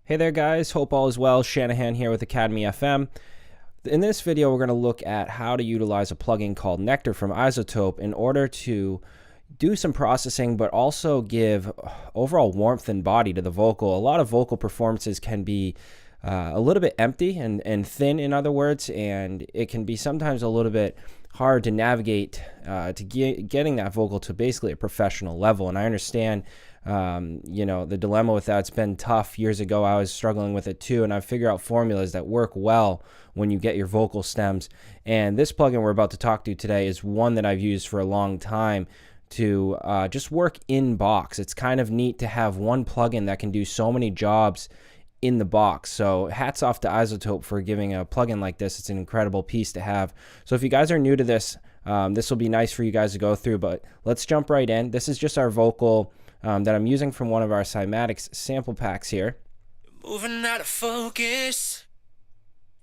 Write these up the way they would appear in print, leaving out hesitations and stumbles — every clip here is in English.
Hey there guys, hope all is well. Shanahan here with Academy FM. In this video, we're going to look at how to utilize a plugin called Nectar from Izotope in order to do some processing, but also give overall warmth and body to the vocal. A lot of vocal performances can be a little bit empty and thin, in other words, and it can be sometimes a little bit hard to navigate to getting that vocal to basically a professional level. And I understand the dilemma with that's been tough. Years ago, I was struggling with it too, and I've figured out formulas that work well when you get your vocal stems. And this plugin we're about to talk to today is one that I've used for a long time to just work in box. It's kind of neat to have one plugin that can do so many jobs in the box. So hats off to Izotope for giving a plugin like this. It's an incredible piece to have. So if you guys are new to this, this will be nice for you guys to go through, but let's jump right in. This is just our vocal that I'm using from one of our Cymatics sample packs here. Moving out of focus,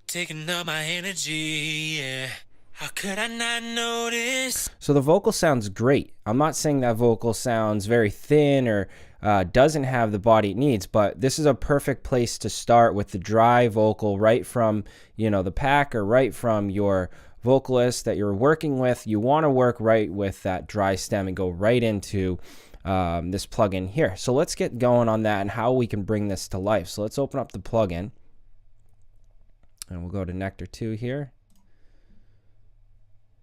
taking up my energy, yeah. How could I not notice? So the vocal sounds great. I'm not saying that vocal sounds very thin or doesn't have the body it needs, but this is a perfect place to start with the dry vocal right from, the pack or right from your vocalist that you're working with. You want to work right with that dry stem and go right into this plugin here. So let's get going on that and how we can bring this to life. So let's open up the plugin and we'll go to Nectar 2 here.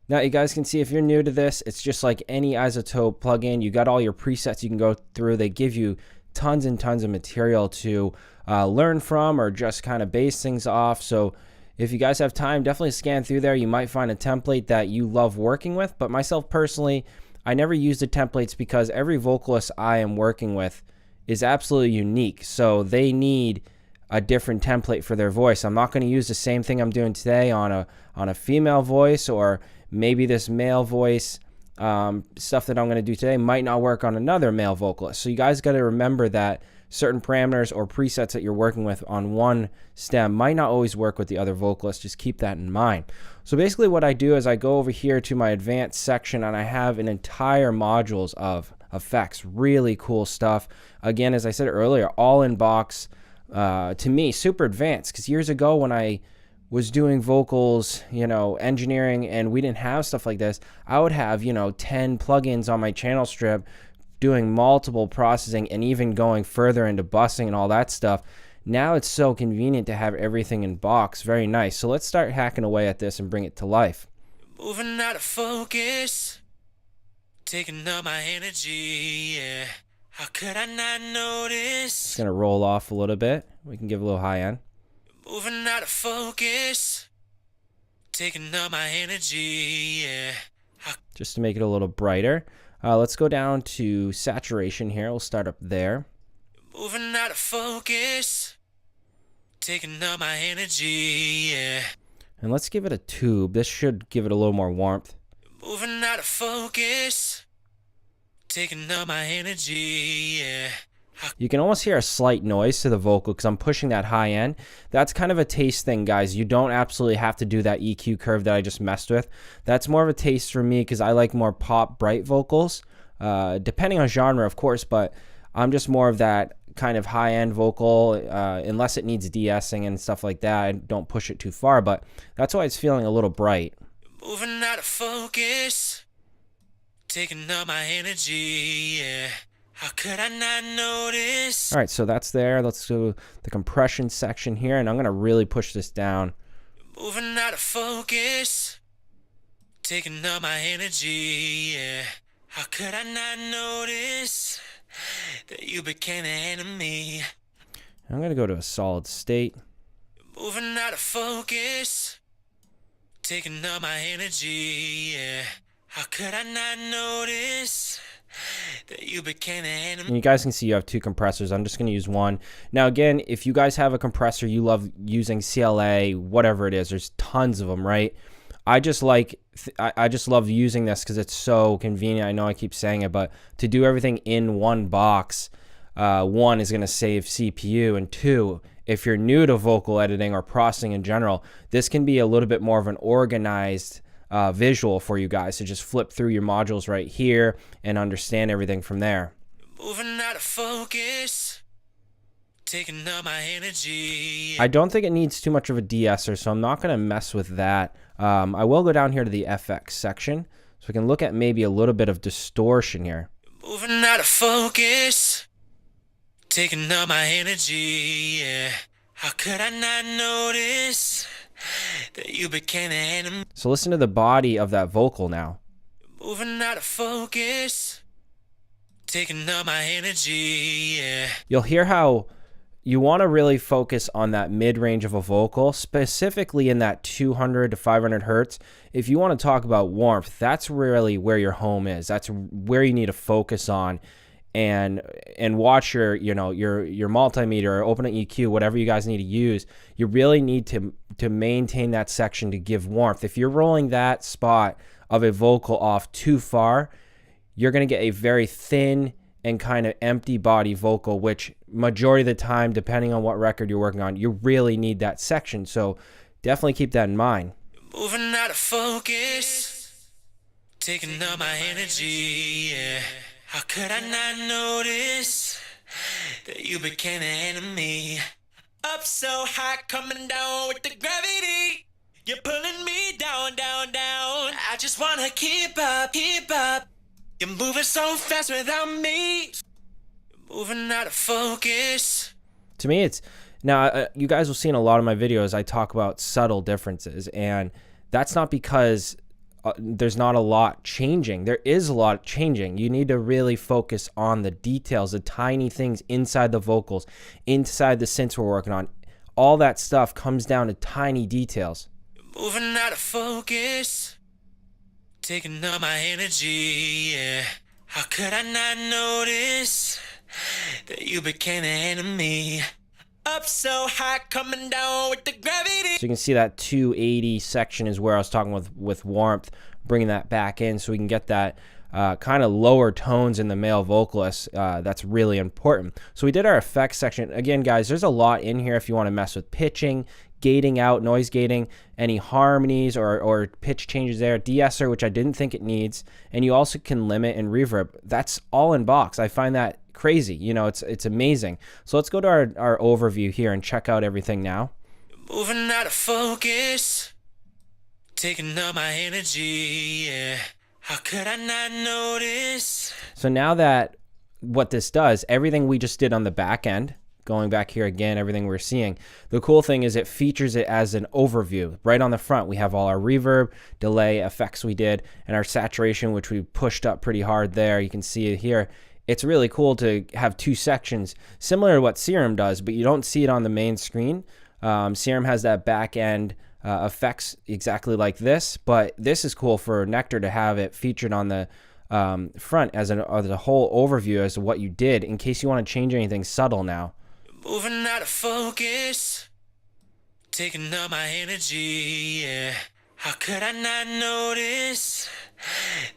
Now you guys can see, if you're new to this, it's just like any Izotope plugin. You got all your presets you can go through. They give you tons and tons of material to learn from or just kind of base things off. So if you guys have time, definitely scan through there. You might find a template that you love working with, but myself personally, I never use the templates because every vocalist I am working with is absolutely unique. So they need a different template for their voice. I'm not going to use the same thing I'm doing today on a female voice, or maybe this male voice stuff that I'm going to do today might not work on another male vocalist. So you guys got to remember that certain parameters or presets that you're working with on one stem might not always work with the other vocalist. Just keep that in mind. So basically what I do is I go over here to my advanced section and I have an entire modules of effects. Really cool stuff. Again, as I said earlier, all in box. To me, super advanced, because years ago when I was doing vocals, engineering, and we didn't have stuff like this, I would have, 10 plugins on my channel strip doing multiple processing and even going further into busing and all that stuff. Now it's so convenient to have everything in box. Very nice. So let's start hacking away at this and bring it to life. Moving out of focus, taking up my energy, yeah. How could I not notice? It's going to roll off a little bit. We can give a little high end. Moving out of focus, taking up my energy, yeah. Just to make it a little brighter. Let's go down to saturation here. We'll start up there. Moving out of focus, taking up my energy, yeah. And let's give it a tube. This should give it a little more warmth. Moving out of focus, taking up my energy, yeah. You can almost hear a slight noise to the vocal because I'm pushing that high end. That's kind of a taste thing, guys. You don't absolutely have to do that EQ curve that I just messed with. That's more of a taste for me because I like more pop, bright vocals, depending on genre, of course, but I'm just more of that kind of high-end vocal, unless it needs de-essing and stuff like that. I don't push it too far, but that's why it's feeling a little bright. Moving out of focus, taking up my energy, yeah. How could I not notice? All right, so that's there. Let's do the compression section here, and I'm going to really push this down. Moving out of focus, taking up my energy, yeah. How could I not notice that you became an enemy? I'm going to go to a solid state. Moving out of focus, taking up my energy, yeah. How could I not notice that you became an enemy? And you guys can see you have two compressors. I'm just going to use one. Now, again, if you guys have a compressor, you love using CLA, whatever it is, there's tons of them, right? I just love using this because it's so convenient. I know I keep saying it, but to do everything in one box, one is going to save CPU, and two, if you're new to vocal editing or processing in general, this can be a little bit more of an organized visual for you guys to just flip through your modules right here and understand everything from there. Moving out of focus, taking up my energy. I don't think it needs too much of a de-esser, so I'm not going to mess with that. I will go down here to the FX section, so we can look at maybe a little bit of distortion here. Moving out of focus, taking up my energy. Yeah. How could I not notice that you became the enemy? So listen to the body of that vocal now. Moving out of focus, taking up my energy. Yeah. You'll hear how you want to really focus on that mid-range of a vocal, specifically in that 200 to 500 hertz. If you want to talk about warmth, that's really where your home is. That's where you need to focus on, and watch your multimeter or open an EQ, whatever you guys need to use. You really need to maintain that section to give warmth. If you're rolling that spot of a vocal off too far, you're going to get a very thin and kind of empty body vocal, which majority of the time, depending on what record you're working on, you really need that section. So definitely keep that in mind. Moving out of focus, taking up my energy. Yeah. How could I not notice that you became the enemy? Up so high, coming down with the gravity. You're pulling me down, down, down. I just wanna keep up, keep up. You're moving so fast without me. You're moving out of focus. To me, it's now you guys will see in a lot of my videos, I talk about subtle differences, and that's not because there's not a lot changing. There is a lot changing. You need to really focus on the details, the tiny things inside the vocals, inside the synths we're working on. All that stuff comes down to tiny details. You're moving out of focus, taking up my energy. Yeah. How could I not notice that you became the enemy? Up so high, coming down with the gravity. So you can see that 280 section is where I was talking with warmth, bringing that back in so we can get that kind of lower tones in the male vocalist. That's really important. So we did our effects section. Again, guys, there's a lot in here if you want to mess with pitching, gating out, noise gating, any harmonies or pitch changes there, de-esser, which I didn't think it needs, and you also can limit and reverb. That's all in box. I find that crazy. It's amazing. So let's go to our overview here and check out everything now. Moving out of focus, taking up my energy. Yeah. How could I not notice? So now that what this does, everything we just did on the back end, going back here again, everything we're seeing, the cool thing is it features it as an overview. Right on the front, we have all our reverb, delay, effects we did, and our saturation, which we pushed up pretty hard there. You can see it here. It's really cool to have two sections, similar to what Serum does, but you don't see it on the main screen. Serum has that back end effects exactly like this, but this is cool for Nectar to have it featured on the front as a whole overview as to what you did in case you want to change anything subtle now. Moving out of focus, taking up my energy. Yeah. How could I not notice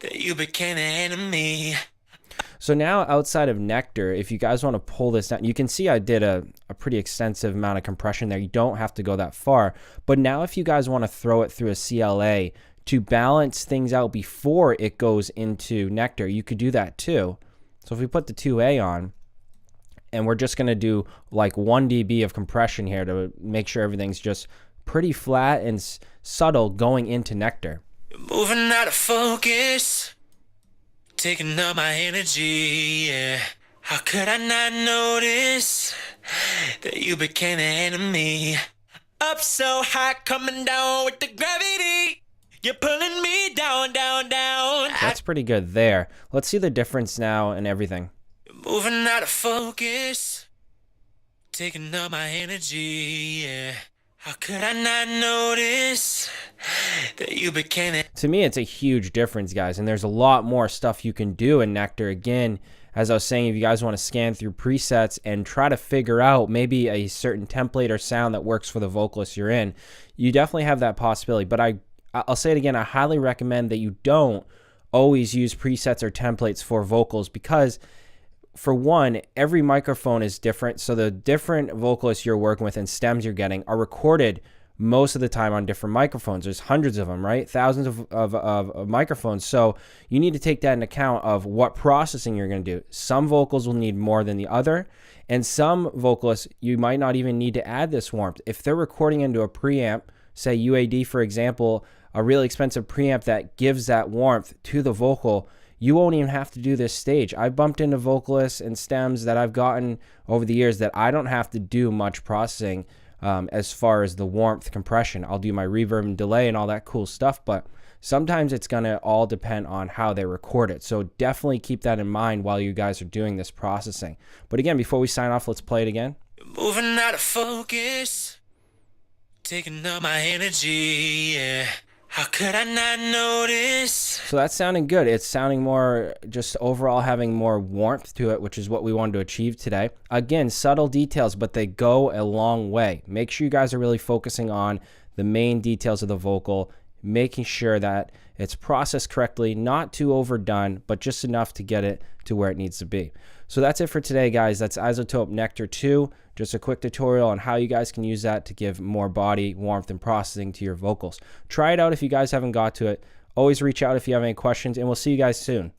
that you became the enemy? So now outside of Nectar, if you guys want to pull this down, you can see I did a pretty extensive amount of compression there. You don't have to go that far. But now if you guys want to throw it through a CLA to balance things out before it goes into Nectar, you could do that too. So if we put the 2A on, and we're just going to do like 1 dB of compression here to make sure everything's just pretty flat and subtle going into Nectar. You're moving out of focus, taking up my energy. Yeah. How could I not notice that you became the enemy? Up so high, coming down with the gravity. You're pulling me down, down, down. That's pretty good there. Let's see the difference now and everything. Moving out of focus, taking up my energy. Yeah. How could I not notice that you became it? To me, it's a huge difference, guys, and there's a lot more stuff you can do in Nectar. Again, as I was saying, if you guys want to scan through presets and try to figure out maybe a certain template or sound that works for the vocalist you're in, you definitely have that possibility. But I'll say it again, I highly recommend that you don't always use presets or templates for vocals because, for one, every microphone is different, so the different vocalists you're working with and stems you're getting are recorded most of the time on different microphones. There's hundreds of them, right? Thousands of microphones. So you need to take that into account of what processing you're going to do. Some vocals will need more than the other, and some vocalists, you might not even need to add this warmth. If they're recording into a preamp, say UAD, for example, a really expensive preamp that gives that warmth to the vocal, you won't even have to do this stage. I've bumped into vocalists and stems that I've gotten over the years that I don't have to do much processing as far as the warmth compression. I'll do my reverb and delay and all that cool stuff, but sometimes it's going to all depend on how they record it. So definitely keep that in mind while you guys are doing this processing. But again, before we sign off, let's play it again. Moving out of focus, taking up my energy, yeah. How could I not notice? So that's sounding good. It's sounding more, just overall having more warmth to it, which is what we wanted to achieve today. Again, subtle details, but they go a long way. Make sure you guys are really focusing on the main details of the vocal, making sure that it's processed correctly, not too overdone, but just enough to get it to where it needs to be. So that's it for today, guys. That's Izotope Nectar 2. Just a quick tutorial on how you guys can use that to give more body, warmth, and processing to your vocals. Try it out if you guys haven't got to it. Always reach out if you have any questions, and we'll see you guys soon.